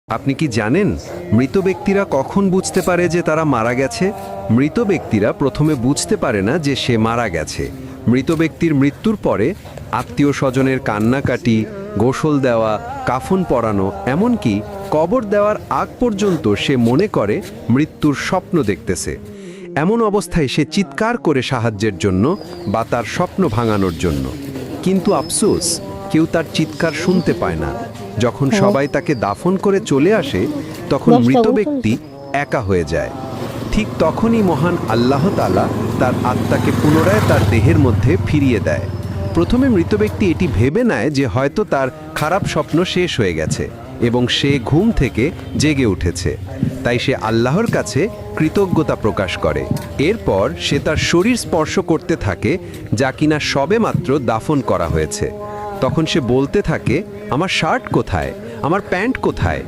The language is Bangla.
আপনি কি জানেন মৃত ব্যক্তিরা কখন বুঝতে পারে যে তারা মারা গেছে? মৃত ব্যক্তিরা প্রথমে বুঝতে পারে না যে সে মারা গেছে। মৃত ব্যক্তির মৃত্যুর পরে আত্মীয় স্বজনের কান্নাকাটি, গোসল দেওয়া, কাফন পরানো, এমনকি কবর দেওয়ার আগ পর্যন্ত সে মনে করে মৃত্যুর স্বপ্ন দেখতেছে। এমন অবস্থায় সে চিৎকার করে সাহায্যের জন্য বা তার স্বপ্ন ভাঙানোর জন্য। কিন্তু আফসোস, কেউ তার চিৎকার শুনতে পায় না। যখন সবাই তাকে দাফন করে চলে আসে, তখন মৃত ব্যক্তি একা হয়ে যায়। ঠিক তখনই মহান আল্লাহ তাআলা তার আত্মাকে পুনরায় তার দেহের মধ্যে ফিরিয়ে দেয়। প্রথমে মৃত ব্যক্তি এটি ভেবে নেয় যে হয়তো তার খারাপ স্বপ্ন শেষ হয়ে গেছে এবং সে ঘুম থেকে জেগে উঠেছে। তাই সে আল্লাহর কাছে কৃতজ্ঞতা প্রকাশ করে। এরপর সে তার শরীর স্পর্শ করতে থাকে, যা কিনা সবেমাত্র দাফন করা হয়েছে। তখন সে বলতে থাকে, আমার শার্ট কোথায়, আমার প্যান্ট কোথায়?